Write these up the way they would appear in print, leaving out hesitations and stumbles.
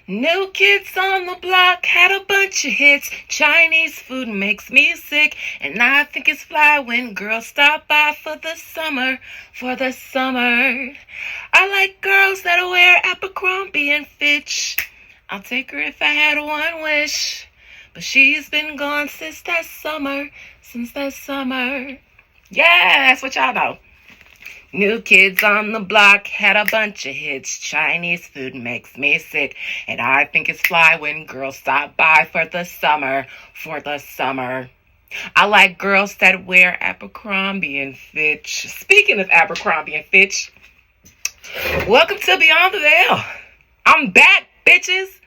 New kids on the block had a bunch of hits. Chinese food makes me sick, and I think it's fly when girls stop by for the summer, for the summer. I like girls that wear Abercrombie and Fitch. I'll take her if I had one wish, but she's been gone since that summer, Yeah, that's what y'all know. New kids on the block had a bunch of hits. Chinese food makes me sick, and I think it's fly when girls stop by for the summer, for the summer. I like girls that wear Abercrombie and Fitch. Speaking of Abercrombie and Fitch, welcome to Beyond the Veil. I'm back, bitches,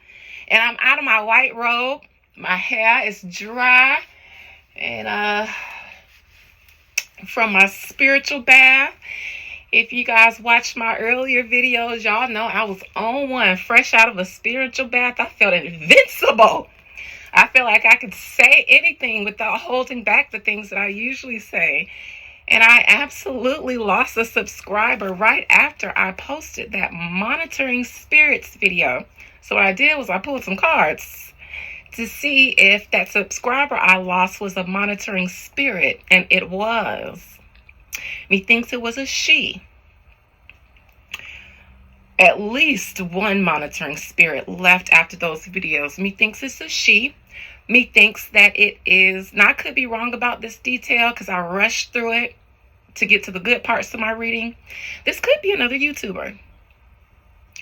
and I'm out of my white robe. My hair is dry, and from my spiritual bath. If you guys watched my earlier videos, y'all know I was on one, fresh out of a spiritual bath. I felt invincible. I feel like I could say anything without holding back the things that I usually say. And I absolutely lost a subscriber right after I posted that monitoring spirits video. So what I did was I pulled some cards to see if that subscriber I lost was a monitoring spirit, and it was. Methinks it was a she. At least one monitoring spirit left after those videos. Methinks it's a she. Methinks that it is, now I could be wrong about this detail because I rushed through it to get to the good parts of my reading. This could be another YouTuber.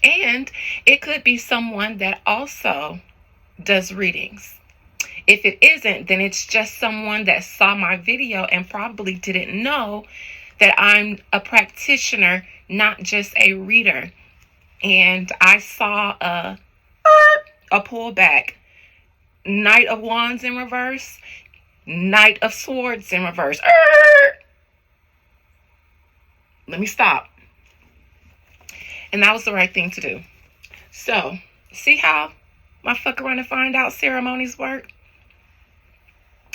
And it could be someone that also does readings. If it isn't, then it's just someone that saw my video and probably didn't know that I'm a practitioner, not just a reader. And I saw a pullback. Knight of Wands in reverse. Knight of Swords in reverse. Let me stop. And that was the right thing to do. So, see how my fuck around and find out ceremonies work?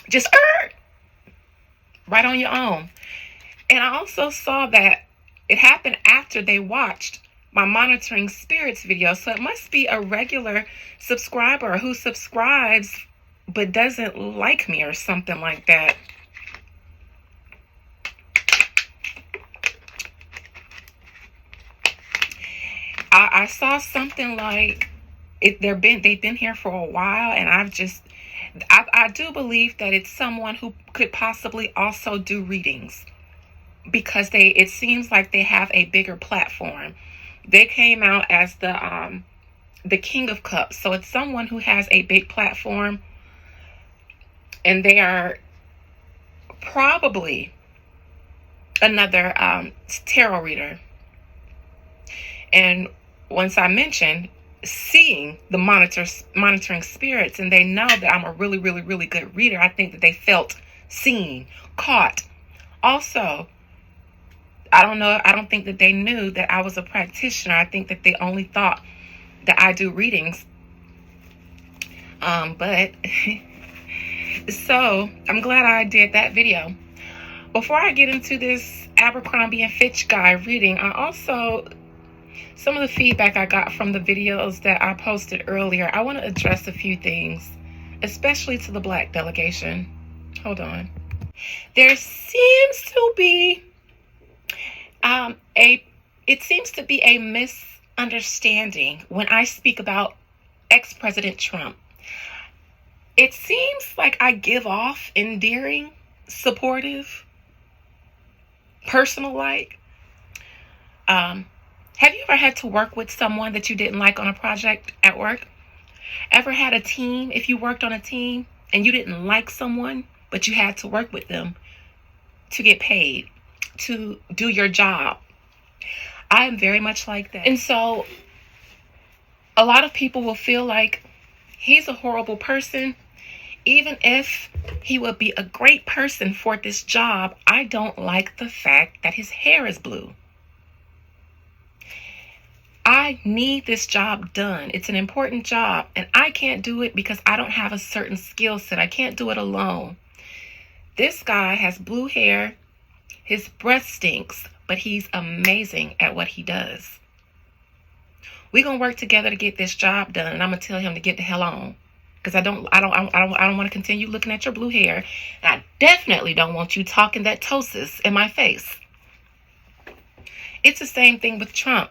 Just right on your own. And I also saw that it happened after they watched my monitoring spirits video. So it must be a regular subscriber who subscribes but doesn't like me or something like that. I saw something like they've been here for a while, and I do believe that it's someone who could possibly also do readings, because it seems like they have a bigger platform. They came out as the King of Cups, so it's someone who has a big platform, and they are probably another tarot reader. And once I mentioned seeing the monitoring spirits, and they know that I'm a really, really, really good reader, I think that they felt seen, caught. Also, I don't think that they knew that I was a practitioner. I think that they only thought that I do readings. But so I'm glad I did that video. Before I get into this Abercrombie and Fitch guy reading, some of the feedback I got from the videos that I posted earlier, I want to address a few things, especially to the Black delegation. Hold on. There seems to be a misunderstanding when I speak about ex-President Trump. It seems like I give off endearing, supportive, personal-like. Have you ever had to work with someone that you didn't like on a project at work? Ever had a team, if you worked on a team and you didn't like someone, but you had to work with them to get paid, to do your job? I am very much like that. And so a lot of people will feel like he's a horrible person. Even if he would be a great person for this job, I don't like the fact that his hair is blue. I need this job done. It's an important job, and I can't do it because I don't have a certain skill set. I can't do it alone. This guy has blue hair. His breath stinks, but he's amazing at what he does. We're gonna work together to get this job done, and I'm gonna tell him to get the hell on. Because I don't want to continue looking at your blue hair. And I definitely don't want you talking that tosis in my face. It's the same thing with Trump.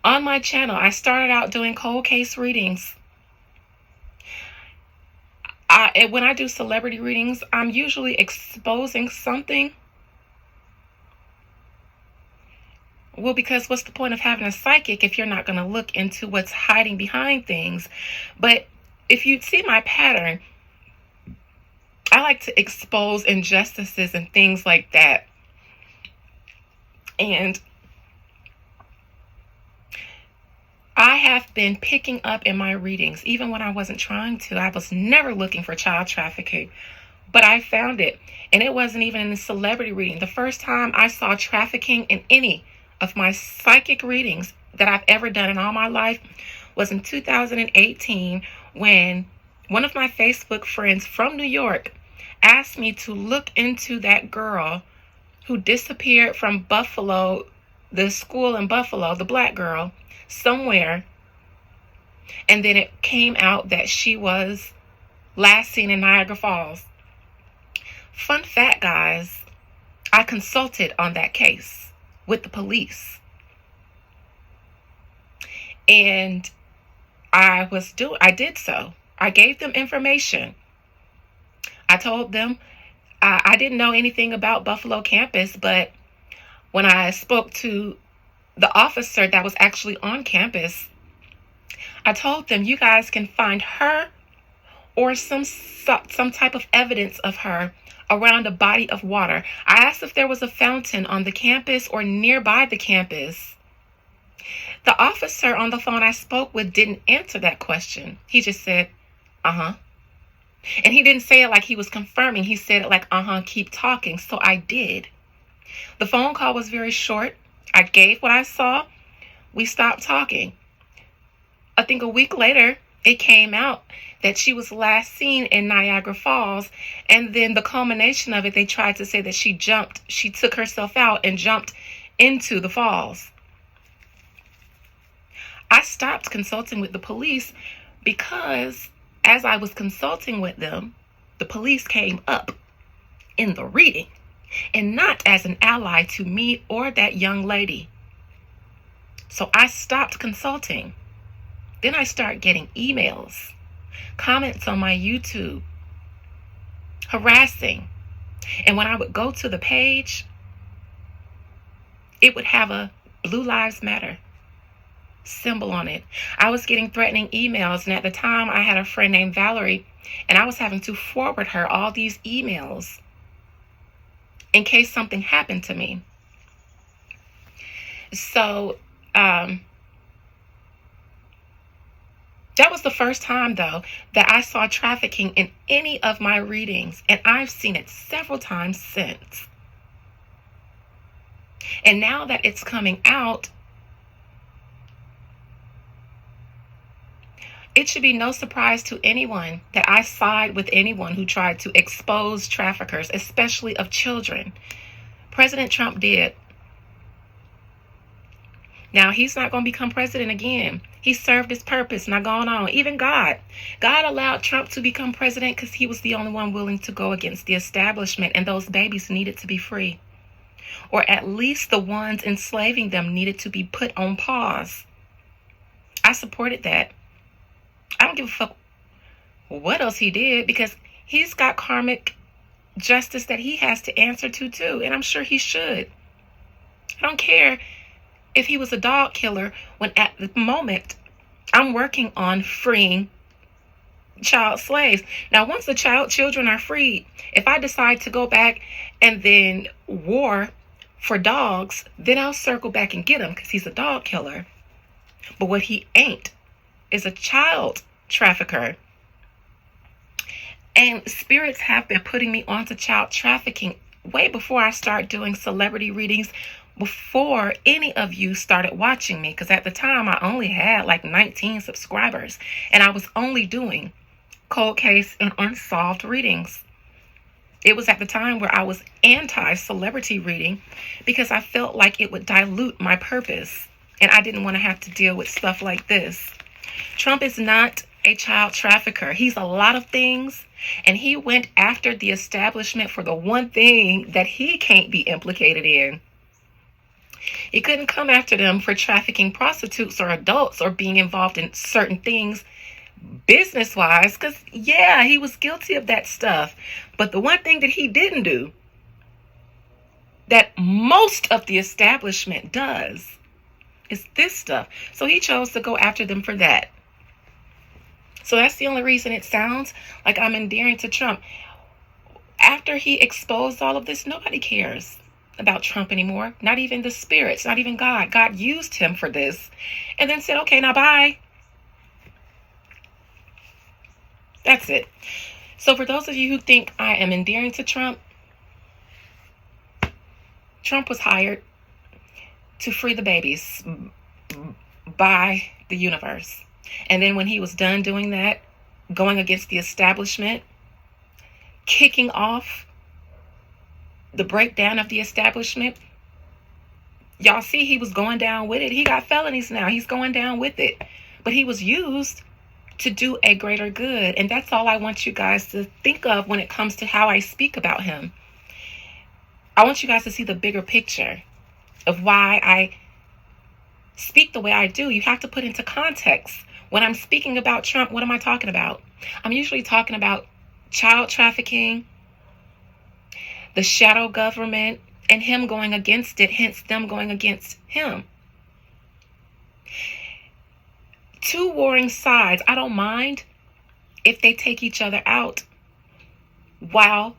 On my channel, I started out doing cold case readings. When I do celebrity readings, I'm usually exposing something. Well, because what's the point of having a psychic if you're not going to look into what's hiding behind things? But if you see my pattern, I like to expose injustices and things like that. And I have been picking up in my readings, even when I wasn't trying to. I was never looking for child trafficking, but I found it. And it wasn't even in a celebrity reading. The first time I saw trafficking in any of my psychic readings that I've ever done in all my life was in 2018, when one of my Facebook friends from New York asked me to look into that girl who disappeared from Buffalo, the school in Buffalo, the black girl, somewhere. And then it came out that she was last seen in Niagara Falls. Fun fact, guys, I consulted on that case with the police. And I did so. I gave them information. I told them I didn't know anything about Buffalo campus, but when I spoke to the officer that was actually on campus, I told them, you guys can find her or some type of evidence of her around a body of water. I asked if there was a fountain on the campus or nearby the campus. The officer on the phone I spoke with didn't answer that question. He just said, uh-huh. And he didn't say it like he was confirming. He said it like, uh-huh, keep talking. So I did. The phone call was very short. I gave what I saw. We stopped talking. I think a week later, it came out that she was last seen in Niagara Falls. And then the culmination of it, they tried to say that she took herself out and jumped into the falls. I stopped consulting with the police because as I was consulting with them, the police came up in the reading and not as an ally to me or that young lady. So I stopped consulting. Then I started getting emails, comments on my YouTube, harassing. And when I would go to the page, it would have a Blue Lives Matter symbol on it. I was getting threatening emails, and at the time I had a friend named Valerie, and I was having to forward her all these emails in case something happened to me. So that was the first time, though, that I saw trafficking in any of my readings, and I've seen it several times since. And now that it's coming out, it should be no surprise to anyone that I side with anyone who tried to expose traffickers, especially of children. President Trump did. Now, he's not going to become president again. He served his purpose, not going on. Even God allowed Trump to become president because he was the only one willing to go against the establishment, and those babies needed to be free. Or at least the ones enslaving them needed to be put on pause. I supported that. I don't give a fuck what else he did, because he's got karmic justice that he has to answer to too, and I'm sure he should. I don't care if he was a dog killer, when at the moment I'm working on freeing child slaves. Now, once the children are freed, if I decide to go back and then war for dogs, then I'll circle back and get him, because he's a dog killer. But what he ain't is a child trafficker. And spirits have been putting me onto child trafficking way before I started doing celebrity readings, before any of you started watching me, because at the time I only had like 19 subscribers, and I was only doing cold case and unsolved readings. It was at the time where I was anti-celebrity reading because I felt like it would dilute my purpose. And I didn't want to have to deal with stuff like this. Trump is not a child trafficker. He's a lot of things. And he went after the establishment for the one thing that he can't be implicated in. He couldn't come after them for trafficking prostitutes or adults or being involved in certain things business-wise, because, yeah, he was guilty of that stuff. But the one thing that he didn't do, that most of the establishment does, is this stuff. So he chose to go after them for that. So that's the only reason it sounds like I'm endearing to Trump. After he exposed all of this, nobody cares about Trump anymore. Not even the spirits, not even God. God used him for this and then said, okay, now bye. That's it. So for those of you who think I am endearing to Trump, Trump was hired to free the babies by the universe. And then when he was done doing that, going against the establishment, kicking off the breakdown of the establishment, y'all see he was going down with it. He got felonies now. He's going down with it. But he was used to do a greater good. And that's all I want you guys to think of when it comes to how I speak about him. I want you guys to see the bigger picture of why I speak the way I do. You have to put into context. When I'm speaking about Trump, what am I talking about? I'm usually talking about child trafficking, the shadow government, and him going against it, hence them going against him. Two warring sides. I don't mind if they take each other out while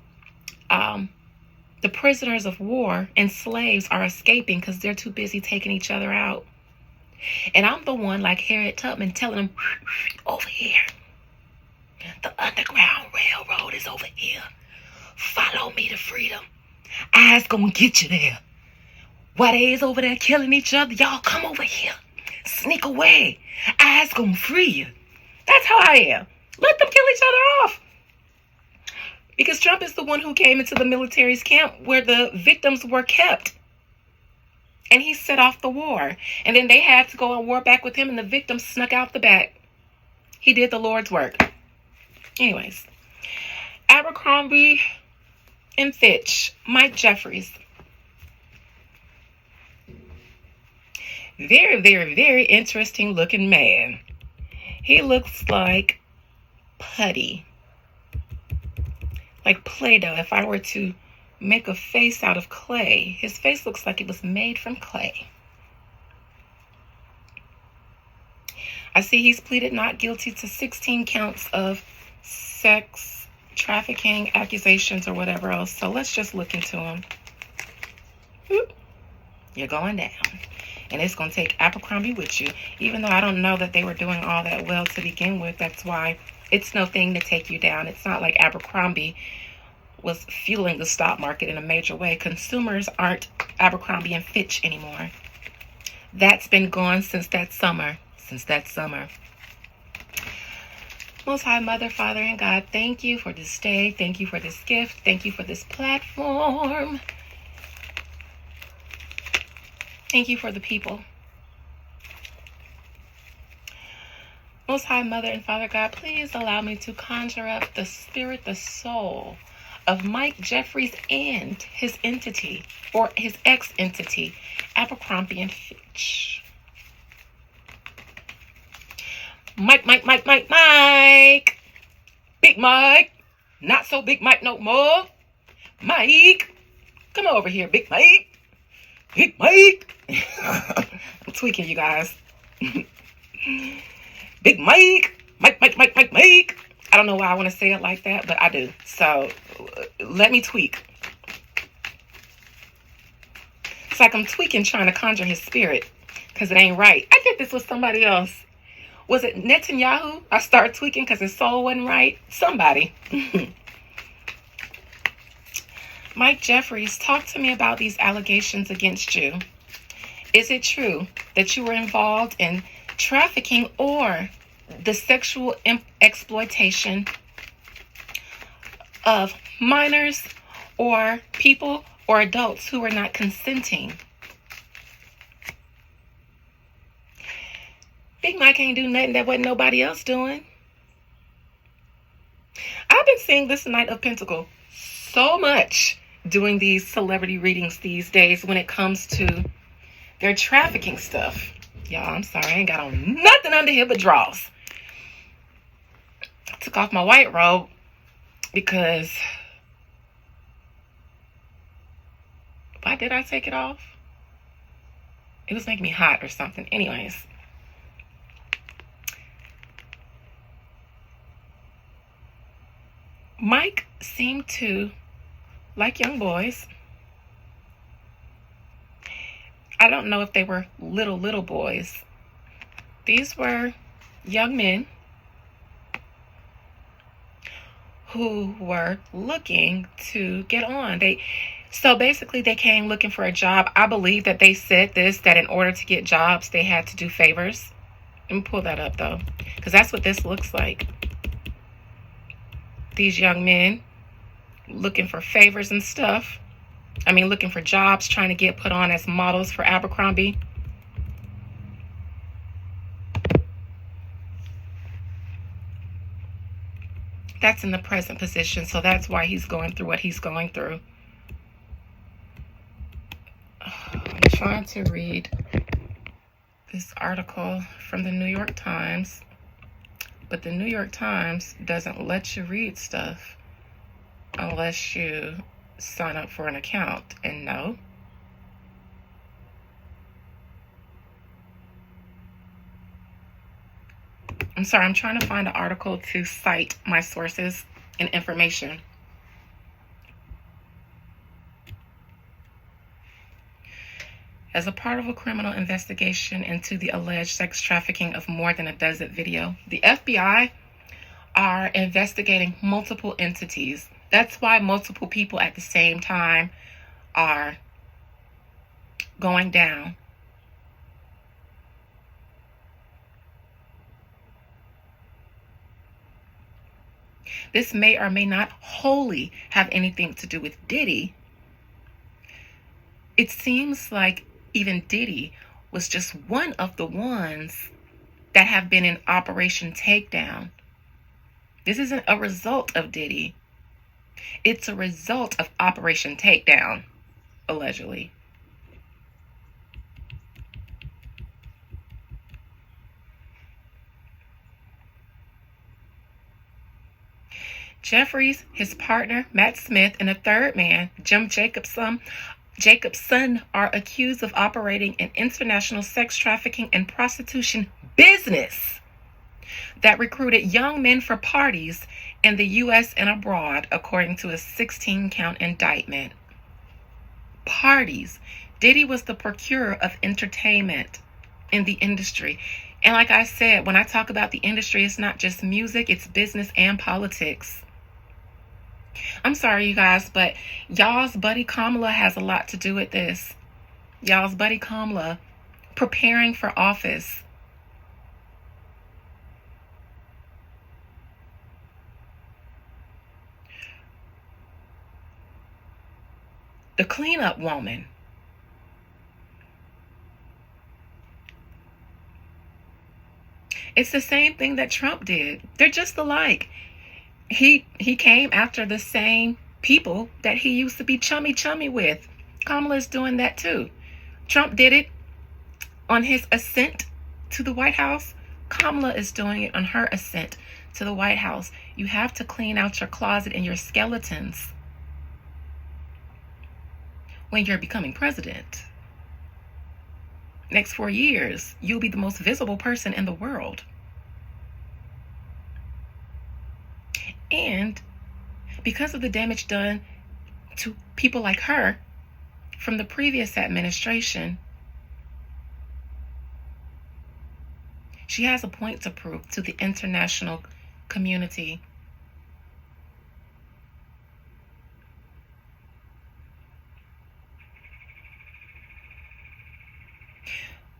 the prisoners of war and slaves are escaping because they're too busy taking each other out. And I'm the one like Harriet Tubman telling them, over here. The Underground Railroad is over here. Follow me to freedom. I's gonna get you there. While they is over there killing each other, y'all come over here. Sneak away. I's gonna free you. That's how I am. Let them kill each other off. Because Trump is the one who came into the military's camp where the victims were kept. And he set off the war. And then they had to go and war back with him, and the victims snuck out the back. He did the Lord's work. Anyways, Abercrombie and Fitch, Mike Jeffries. Very, very, very interesting looking man. He looks like putty. Like Play-Doh. If I were to make a face out of clay, his face looks like it was made from clay. I see he's pleaded not guilty to 16 counts of sex trafficking accusations or whatever else. So let's just look into him. You're going down. And it's going to take Abercrombie with you. Even though I don't know that they were doing all that well to begin with. That's why it's no thing to take you down. It's not like Abercrombie was fueling the stock market in a major way. Consumers aren't Abercrombie and Fitch anymore. That's been gone since that summer. Most High Mother, Father, and God, thank you for this day. Thank you for this gift. Thank you for this platform. Thank you for the people. Most High Mother and Father God, please allow me to conjure up the spirit, the soul of Mike Jeffries and his entity, or his ex-entity, Abercrombie and Fitch. Mike. Big Mike. Not so Big Mike no more. Mike. Come over here, Big Mike. Big Mike. I'm tweaking, you guys. Big Mike. Mike. I don't know why I want to say it like that, but I do. So let me tweak. It's like I'm tweaking trying to conjure his spirit because it ain't right. I did this with somebody else. Was it Netanyahu? I started tweaking because his soul wasn't right. Somebody. Mike Jeffries, talk to me about these allegations against you. Is it true that you were involved in trafficking or the sexual exploitation of minors or people or adults who were not consenting? Big Mike ain't do nothing that wasn't nobody else doing. I've been seeing this Knight of Pentacles so much doing these celebrity readings these days when it comes to their trafficking stuff. Y'all, I'm sorry, I ain't got on nothing under here but drawers. I took off my white robe because... why did I take it off? It was making me hot or something. Anyways. Mike seemed to like young boys. I don't know if they were little boys. These were young men who were looking to get on. So basically they came looking for a job. I believe that they said this, that in order to get jobs, they had to do favors. Let me pull that up though, because that's what this looks like. These young men looking for favors and stuff. I mean, looking for jobs, trying to get put on as models for Abercrombie. That's in the present position, so that's why he's going through what he's going through. I'm trying to read this article from the New York Times, but the New York Times doesn't let you read stuff unless you sign up for an account, and no. I'm sorry, I'm trying to find an article to cite my sources and information. As a part of a criminal investigation into the alleged sex trafficking of more than a dozen video, the FBI are investigating multiple entities. That's why multiple people at the same time are going down. This may or may not wholly have anything to do with Diddy. It seems like even Diddy was just one of the ones that have been in Operation Takedown. This isn't a result of Diddy. It's a result of Operation Takedown, allegedly. Jeffries, his partner, Matt Smith, and a third man, Jim Jacobson, are accused of operating an international sex trafficking and prostitution business that recruited young men for parties in the U.S. and abroad, according to a 16-count indictment. Parties. Diddy was the procurer of entertainment in the industry. And like I said, when I talk about the industry, it's not just music, it's business and politics. I'm sorry, you guys, but y'all's buddy Kamala has a lot to do with this. Y'all's buddy Kamala preparing for office. The cleanup woman. It's the same thing that Trump did. They're just alike. He came after the same people that he used to be chummy with. Kamala is doing that too. Trump did it on his ascent to the White House. Kamala is doing it on her ascent to the White House. You have to clean out your closet and your skeletons when you're becoming president. Next 4 years, you'll be the most visible person in the world. And because of the damage done to people like her from the previous administration, she has a point to prove to the international community.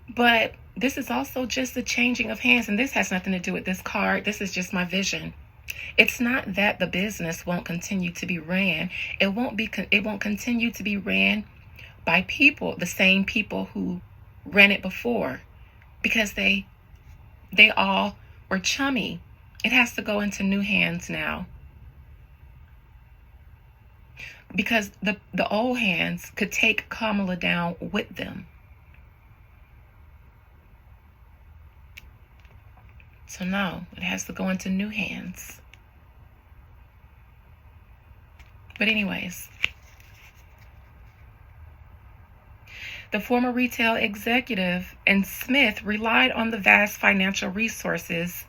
But this is also just the changing of hands, and this has nothing to do with this card. This is just my vision. It's not that the business won't continue to be ran. It won't continue to be ran by people, the same people who ran it before, because they They all were chummy. It has to go into new hands now. Because the old hands could take Kamala down with them. So no, it has to go into new hands. But anyways, the former retail executive and Smith relied on the vast financial resources,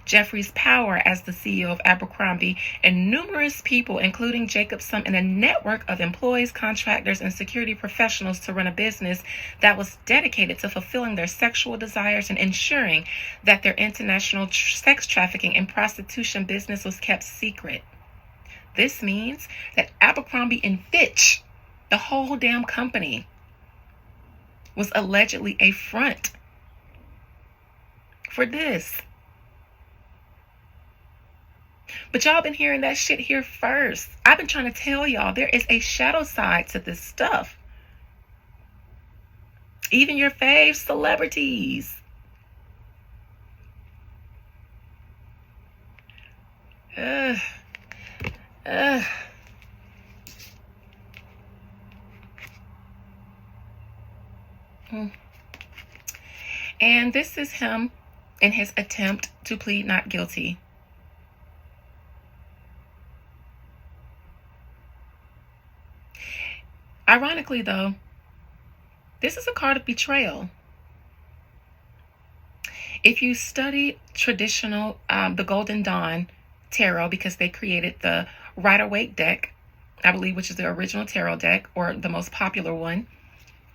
Jeffrey's power as the CEO of Abercrombie, and numerous people, including Jacobson, and a network of employees, contractors, and security professionals to run a business that was dedicated to fulfilling their sexual desires and ensuring that their international sex trafficking and prostitution business was kept secret. This means that Abercrombie and Fitch, the whole damn company, was allegedly a front for this. But y'all been hearing that shit here first. I've been trying to tell y'all there is a shadow side to this stuff. Even your fave celebrities. And this is him in his attempt to plead not guilty. Ironically, though, this is a card of betrayal. If you study traditional, the Golden Dawn tarot, because they created the Rider-Waite deck, I believe, which is the original tarot deck, or the most popular one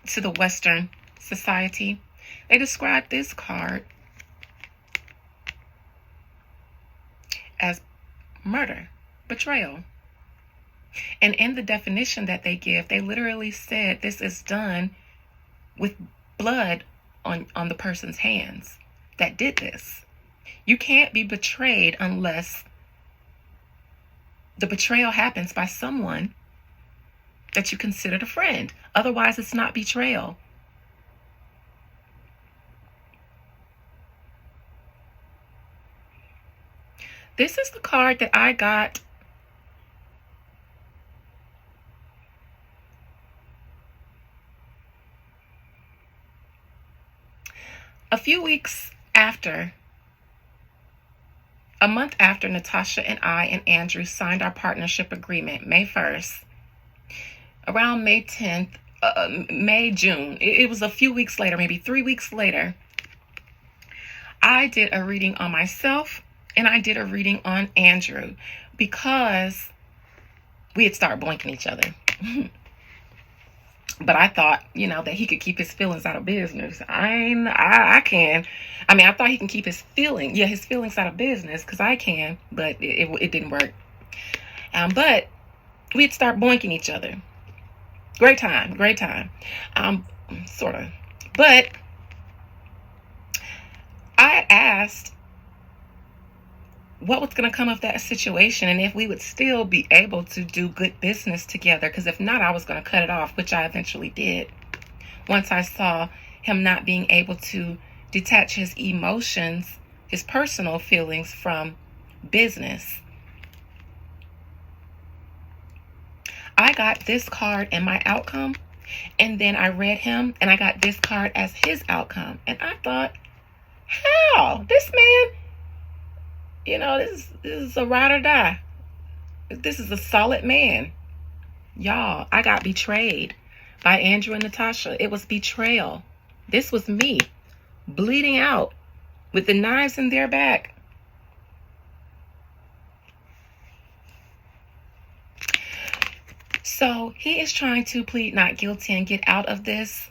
to the Western society, they describe this card as murder, betrayal. And in the definition that they give, they literally said this is done with blood on the person's hands that did this. You can't be betrayed unless the betrayal happens by someone that you considered a friend. Otherwise, it's not betrayal. This is the card that I got a few weeks after, a month after Natasha and I and Andrew signed our partnership agreement, May 1st, around May 10th, June, it was a few weeks later, maybe 3 weeks later, I did a reading on myself and I did a reading on Andrew because we had started blinking each other. But I thought, that he could keep his feelings out of business. I can. I mean, I thought he can keep his feelings out of business because I can, but it didn't work. But we'd start boinking each other. Great time. Sort of. But I asked what was going to come of that situation and if we would still be able to do good business together, because if not, I was going to cut it off, which I eventually did. Once I saw him not being able to detach his emotions, his personal feelings from business. I got this card in my outcome, and then I read him and I got this card as his outcome. And I thought, how? This man, this is a ride or die. This is a solid man. Y'all, I got betrayed by Andrew and Natasha. It was betrayal. This was me bleeding out with the knives in their back. So he is trying to plead not guilty and get out of this.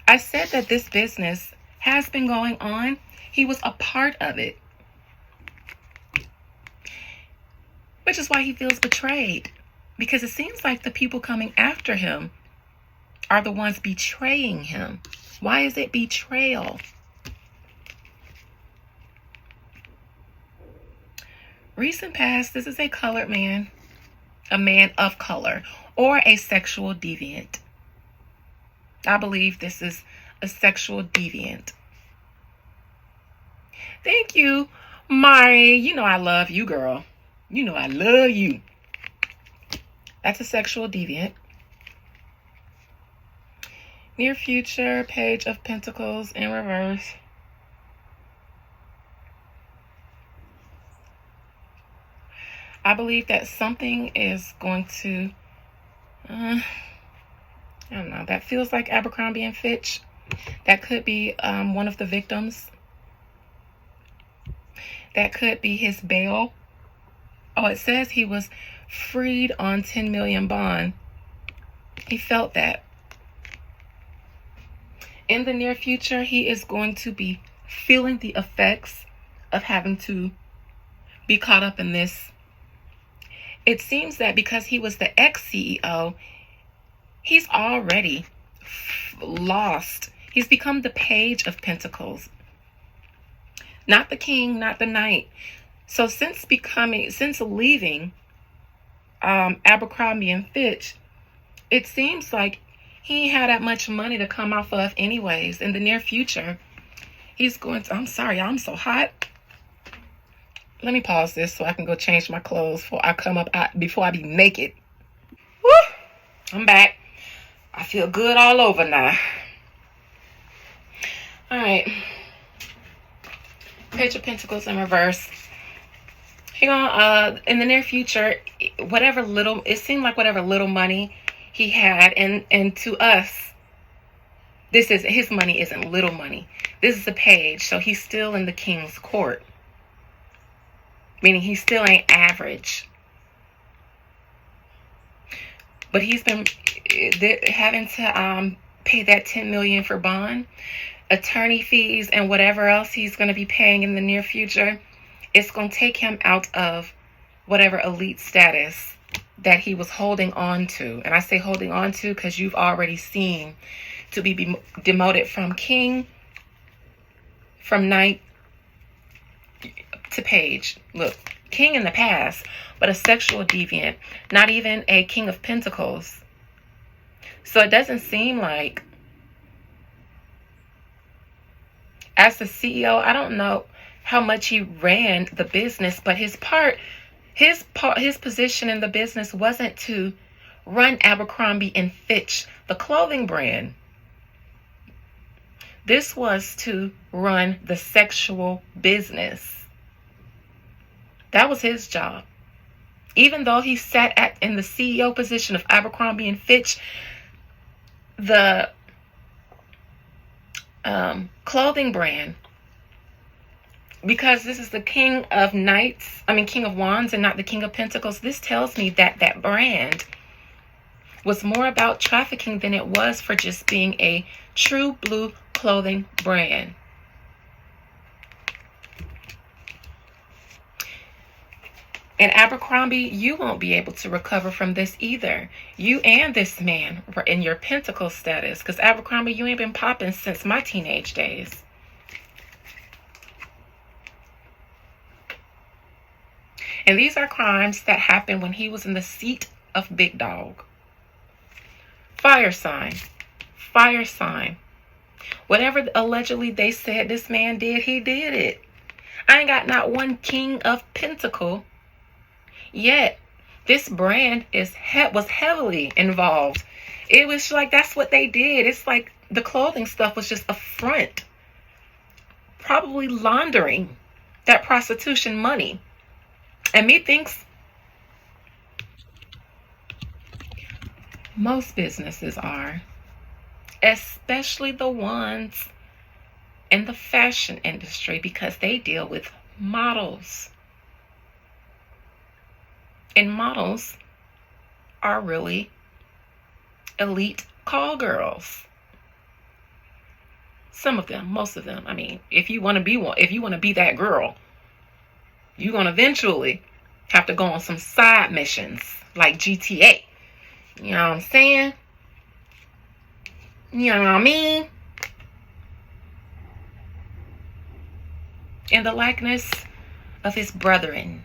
I said that this business has been going on. He was a part of it. Which is why he feels betrayed. Because it seems like the people coming after him are the ones betraying him. Why is it betrayal? Recent past, this is a colored man, a man of color, or a sexual deviant. I believe this is a sexual deviant. Thank you, Mari. You know I love you, girl. You know I love you. That's a sexual deviant. Near future, Page of Pentacles in reverse. I believe that something is going to, I don't know, that feels like Abercrombie and Fitch. That could be one of the victims. That could be his bail. Oh, it says he was freed on 10 million bond. He felt that. In the near future, he is going to be feeling the effects of having to be caught up in this. It seems that because he was the ex-CEO, he's already lost. He's become the Page of Pentacles. Not the King, not the Knight. So since leaving Abercrombie and Fitch, it seems like he ain't had that much money to come off of anyways. In the near future, he's going to, I'm sorry, I'm so hot. Let me pause this so I can go change my clothes before I be naked. Woo! I'm back. I feel good all over now. All right. Page of Pentacles in reverse. He gonna in the near future, it seemed like whatever little money he had, and to us, his money isn't little money. This is a page, so he's still in the king's court. Meaning he still ain't average. But he's been having to pay that 10 million for bond, attorney fees, and whatever else he's going to be paying in the near future. It's going to take him out of whatever elite status that he was holding on to. And I say holding on to because you've already seen to be demoted from king, from knight to page. Look, king in the past, but a sexual deviant, not even a king of pentacles. So it doesn't seem like, as the CEO, I don't know how much he ran the business, but his position in the business wasn't to run Abercrombie and Fitch, the clothing brand. This was to run the sexual business. That was his job. Even though he sat in the CEO position of Abercrombie and Fitch, the clothing brand, because this is the king of wands and not the king of pentacles, this tells me that that brand was more about trafficking than it was for just being a true blue clothing brand. And Abercrombie, you won't be able to recover from this either. You and this man were in your pentacle status. Because Abercrombie, you ain't been popping since my teenage days. And these are crimes that happened when he was in the seat of big dog. Fire sign. Fire sign. Whatever allegedly they said this man did, he did it. I ain't got not one king of pentacle. Yet, this brand was heavily involved. It was like, that's what they did. It's like the clothing stuff was just a front. Probably laundering that prostitution money. And methinks most businesses are, especially the ones in the fashion industry, because they deal with models. And models are really elite call girls. Some of them, most of them. I mean, if you want to be one, if you want to be that girl, you're going to eventually have to go on some side missions like GTA. You know what I'm saying? You know what I mean? In the likeness of his brethren.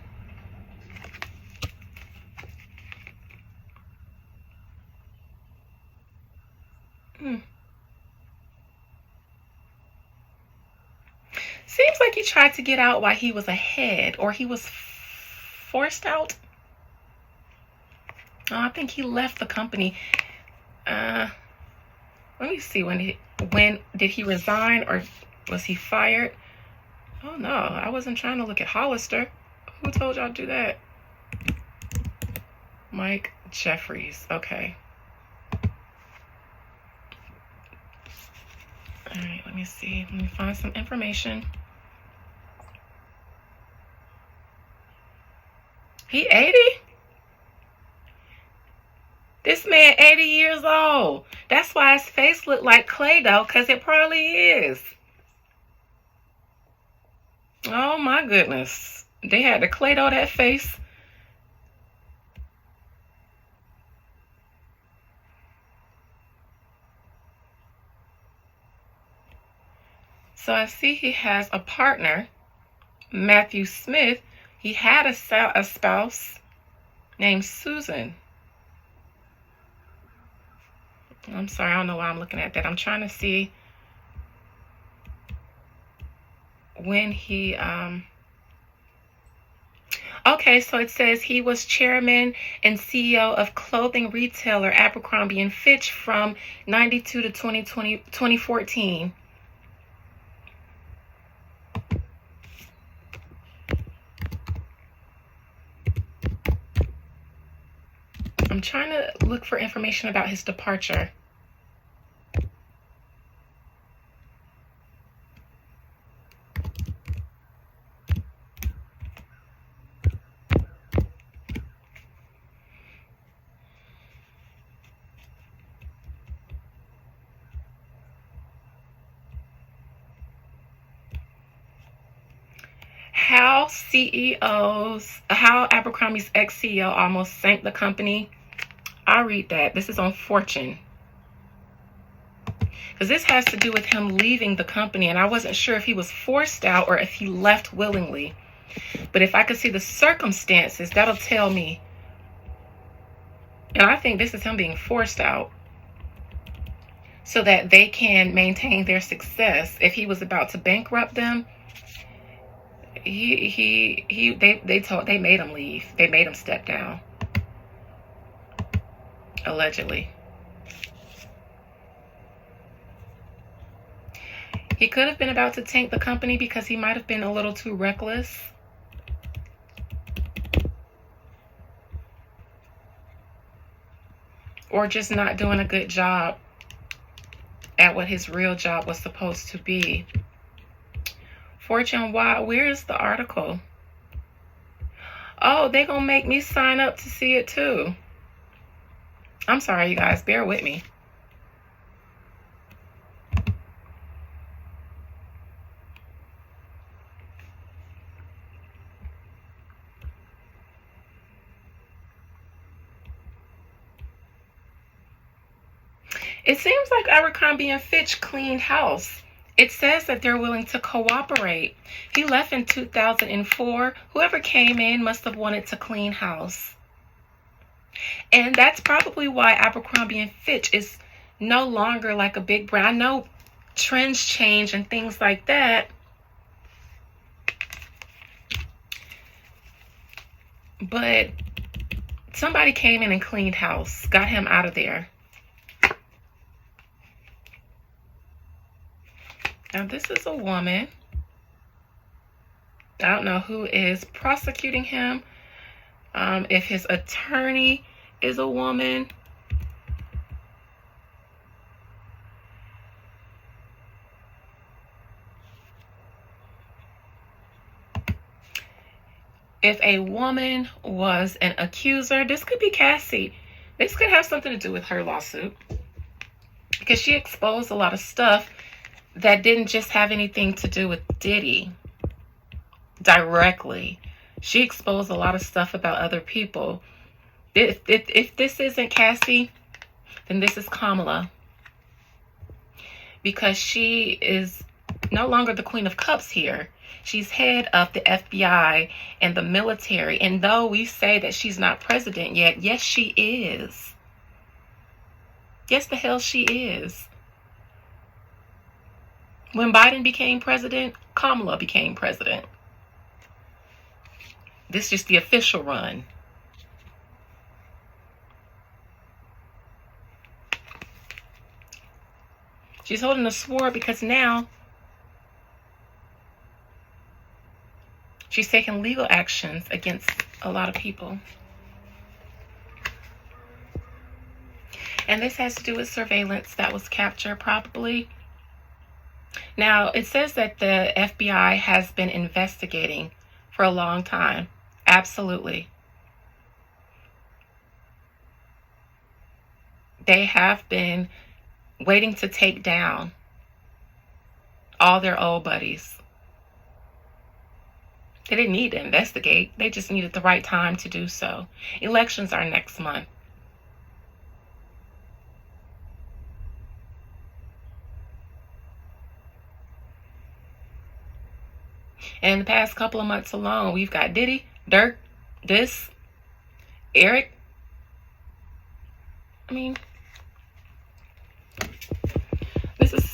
Seems like he tried to get out while he was ahead, or he was forced out. Oh, I think he left the company. Let me see, when did he resign, or was he fired? Oh no, I wasn't trying to look at Hollister. Who told y'all to do that? Mike Jeffries. Okay. All right, let me see. Let me find some information. He 80? This man 80 years old. That's why his face looked like clay dough, because it probably is. Oh my goodness. They had to clay dough that face. So I see he has a partner, Matthew Smith. He had a spouse named Susan. I'm sorry, I don't know why I'm looking at that. I'm trying to see when he, okay, so it says he was chairman and CEO of clothing retailer Abercrombie Fitch from 92 to 2014. I'm trying to look for information about his departure. How Abercrombie's ex-CEO almost sank the company. I'll read that. This is on Fortune. Because this has to do with him leaving the company, and I wasn't sure if he was forced out or if he left willingly. But if I could see the circumstances, that'll tell me. And I think this is him being forced out so that they can maintain their success. If he was about to bankrupt them, they made him leave. They made him step down. Allegedly. He could have been about to tank the company because he might have been a little too reckless. Or just not doing a good job at what his real job was supposed to be. Fortune, why? Where is the article? Oh, they're going to make me sign up to see it too. I'm sorry, you guys. Bear with me. It seems like Abercrombie Fitch cleaned house. It says that they're willing to cooperate. He left in 2004. Whoever came in must have wanted to clean house. And that's probably why Abercrombie Fitch is no longer like a big brand. I know trends change and things like that. But somebody came in and cleaned house, got him out of there. Now, this is a woman. I don't know who is prosecuting him. If his attorney is a woman. If a woman was an accuser, this could be Cassie. This could have something to do with her lawsuit. Because she exposed a lot of stuff that didn't just have anything to do with Diddy directly. She exposed a lot of stuff about other people. If this isn't Cassie, then this is Kamala. Because she is no longer the Queen of Cups here. She's head of the FBI and the military. And though we say that she's not president yet, yes, she is. Yes, the hell she is. When Biden became president, Kamala became president. This is just the official run. She's holding the sword because now she's taking legal actions against a lot of people. And this has to do with surveillance that was captured probably. Now, it says that the FBI has been investigating for a long time. Absolutely. They have been waiting to take down all their old buddies. They didn't need to investigate. They just needed the right time to do so. Elections are next month. And in the past couple of months alone, we've got Diddy, Dirk, Eric. I mean, this is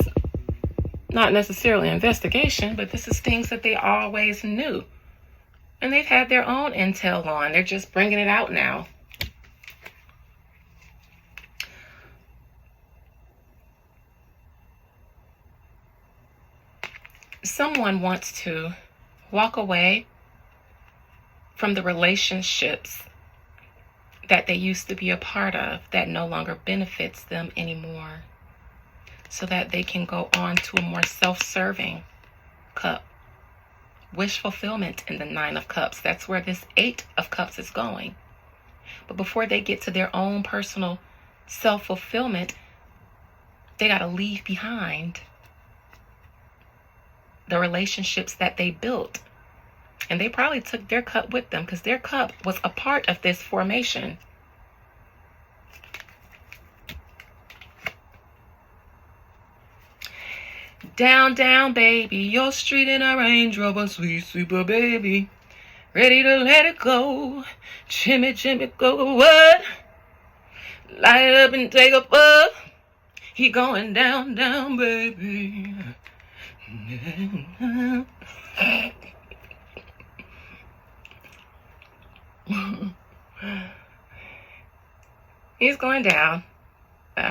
not necessarily an investigation, but this is things that they always knew. And they've had their own intel on. They're just bringing it out now. Someone wants to walk away from the relationships that they used to be a part of that no longer benefits them anymore, so that they can go on to a more self-serving cup. Wish fulfillment in the 9 of Cups. That's where this 8 of Cups is going. But before they get to their own personal self-fulfillment, they got to leave behind the relationships that they built. And they probably took their cup with them because their cup was a part of this formation. Down, down, baby, your street in a Range Rover, sweet, super baby, ready to let it go. Jimmy, Jimmy, go, what? Light it up and take a puff. He going down, down, baby. He's going down.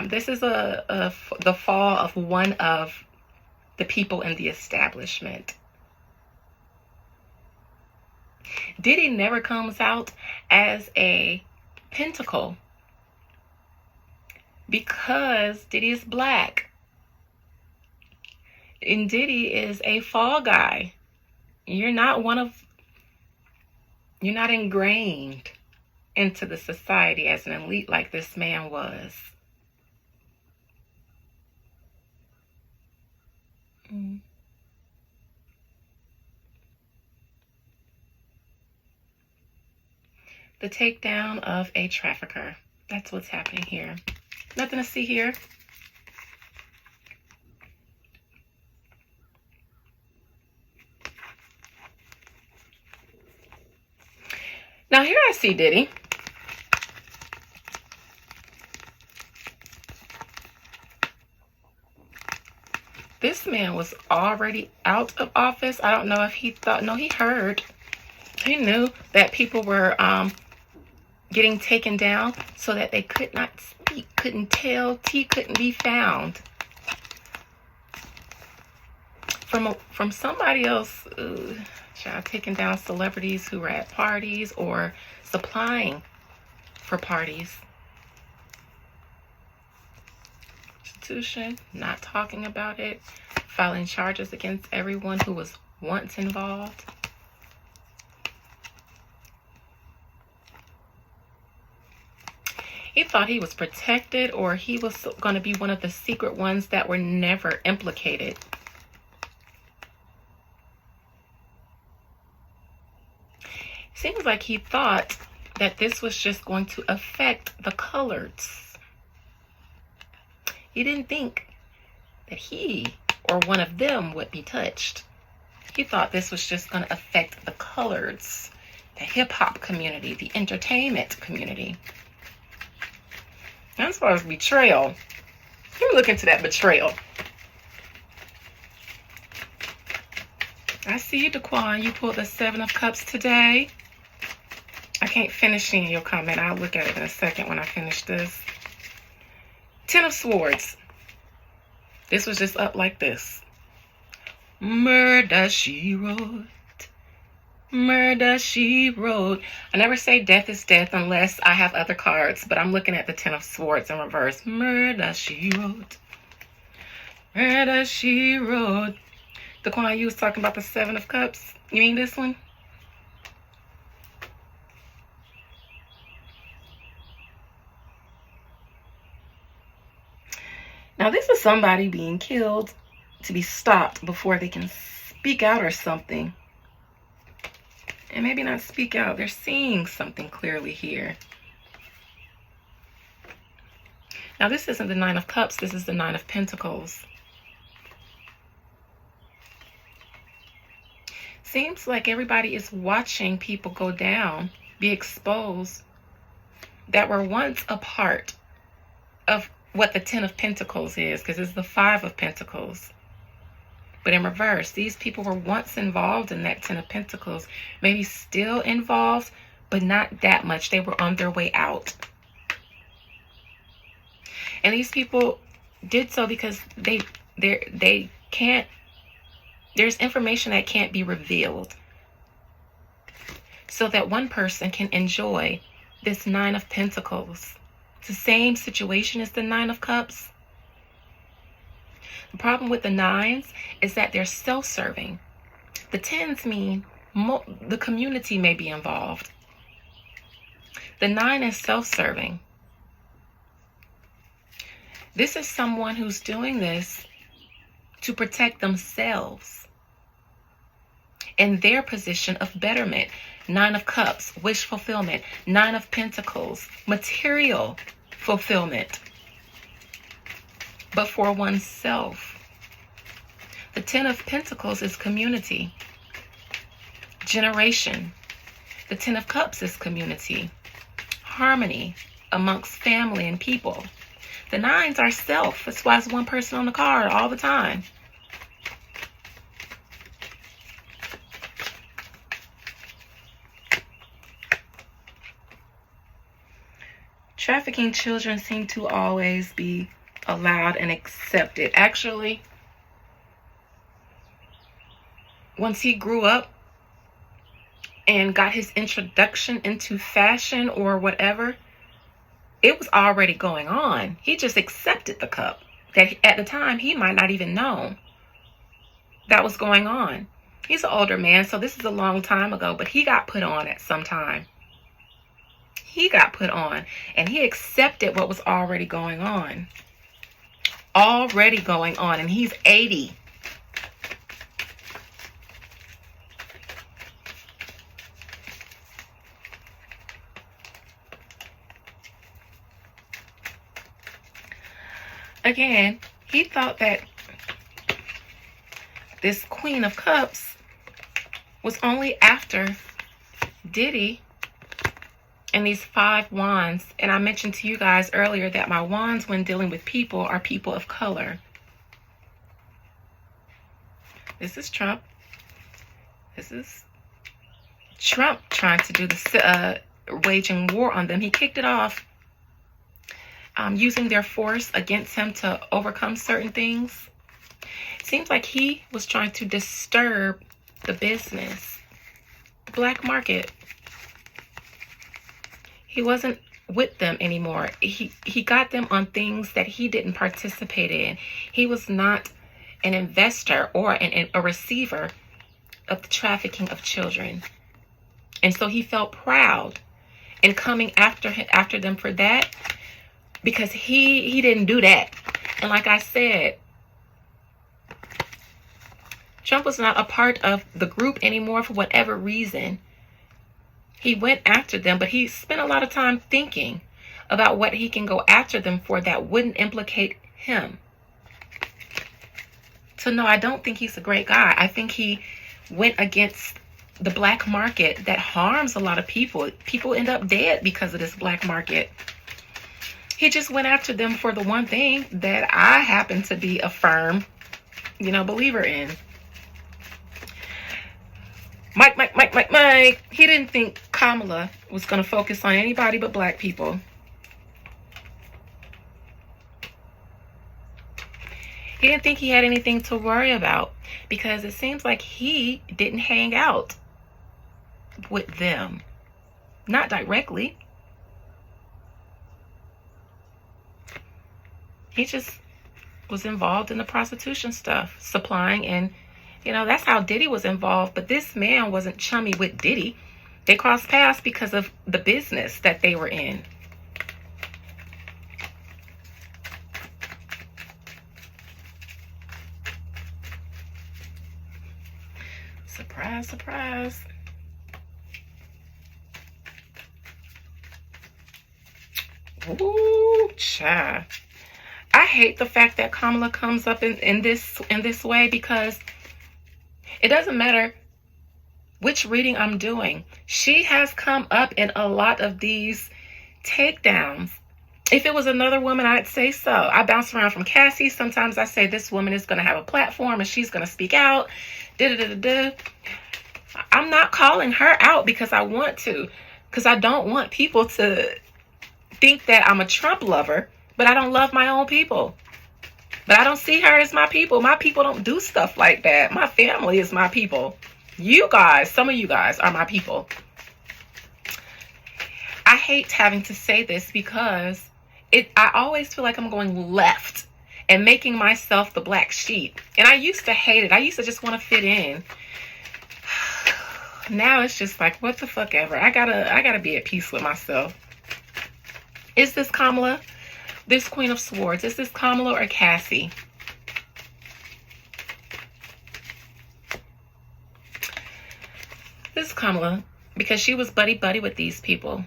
This is the fall of one of the people in the establishment. Diddy never comes out as a pentacle because Diddy is black. And Diddy is a fall guy. You're not ingrained into the society as an elite like this man was. The takedown of a trafficker. That's what's happening here. Nothing to see here. Now here I see Diddy. This man was already out of office. I don't know if he thought, no, he heard. He knew that people were getting taken down so that they could not speak, couldn't tell, tea couldn't be found. From somebody else, taking down celebrities who were at parties or supplying for parties. Institution, not talking about it, filing charges against everyone who was once involved. He thought he was protected, or he was going to be one of the secret ones that were never implicated. Seems like he thought that this was just going to affect the coloreds. He didn't think that he or one of them would be touched. He thought this was just going to affect the coloreds, the hip-hop community, the entertainment community. As far as betrayal, let me look into that betrayal. I see you, Daquan. You pulled the Seven of Cups today. I can't finish seeing your comment. I'll look at it in a second when I finish this. Ten of Swords. This was just up like this. Murder, she wrote. Murder, she wrote. I never say death is death unless I have other cards, but I'm looking at the Ten of Swords in reverse. Murder, she wrote. Murder, she wrote. Daquan, you was talking about the Seven of Cups. You mean this one? Now, this is somebody being killed to be stopped before they can speak out or something. And maybe not speak out. They're seeing something clearly here. Now, this isn't the Nine of Cups. This is the Nine of Pentacles. Seems like everybody is watching people go down, be exposed, that were once a part of what the Ten of Pentacles is, because it's the Five of Pentacles. But in reverse, these people were once involved in that Ten of Pentacles, maybe still involved, but not that much. They were on their way out. And these people did so because they can't, there's information that can't be revealed. So that one person can enjoy this Nine of Pentacles. It's the same situation as the Nine of Cups. The problem with the nines is that they're self-serving. The tens mean the community may be involved. The nine is self-serving. This is someone who's doing this to protect themselves in their position of betterment. Nine of Cups, wish fulfillment. Nine of Pentacles, material fulfillment. But for oneself. The Ten of Pentacles is community, generation. The Ten of Cups is community, harmony amongst family and people. The nines are self. That's why it's one person on the card all the time. Trafficking children seem to always be allowed and accepted. Actually, once he grew up and got his introduction into fashion or whatever, it was already going on. He just accepted the cup. That at the time, he might not even know that was going on. He's an older man, so this is a long time ago, but he got put on at some time. He got put on, and he accepted what was already going on. Already going on, and he's 80. Again, he thought that this Queen of Cups was only after Diddy and these 5 wands. And I mentioned to you guys earlier that my wands when dealing with people are people of color. This is Trump. This is Trump trying to do the waging war on them. He kicked it off using their force against him to overcome certain things. It seems like he was trying to disturb the business, the black market. He wasn't with them anymore. He got them on things that he didn't participate in. He was not an investor or a receiver of the trafficking of children. And so he felt proud in coming after them for that, because he didn't do that. And like I said, Trump was not a part of the group anymore for whatever reason. He went after them, but he spent a lot of time thinking about what he can go after them for that wouldn't implicate him. So no, I don't think he's a great guy. I think he went against the black market that harms a lot of people. People end up dead because of this black market. He just went after them for the one thing that I happen to be a firm, believer in. Mike. He didn't think Kamala was going to focus on anybody but black people. He didn't think he had anything to worry about because it seems like he didn't hang out with them. Not directly. He just was involved in the prostitution stuff, supplying, and that's how Diddy was involved. But this man wasn't chummy with Diddy. They crossed paths because of the business that they were in. Surprise, surprise. Ooh, child. I hate the fact that Kamala comes up in this way, because it doesn't matter which reading I'm doing. She has come up in a lot of these takedowns. If it was another woman, I'd say so. I bounce around from Cassie. Sometimes I say this woman is going to have a platform and she's going to speak out. I'm not calling her out because I want to, because I don't want people to think that I'm a Trump lover, but I don't love my own people. But I don't see her as my people. My people don't do stuff like that. My family is my people. You guys, some of you guys are my people. I hate having to say this because I always feel like I'm going left and making myself the black sheep. And I used to hate it. I used to just want to fit in. Now it's just like, what the fuck ever. I gotta be at peace with myself. Is this Kamala? This Queen of Swords. Is this Kamala or Cassie? This is Kamala, because she was buddy-buddy with these people.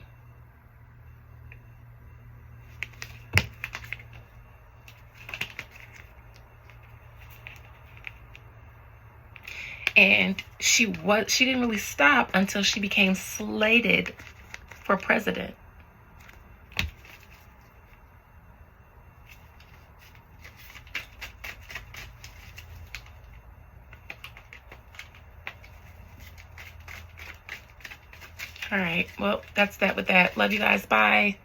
And she didn't really stop until she became slated for president. All right. Well, that's that with that. Love you guys. Bye.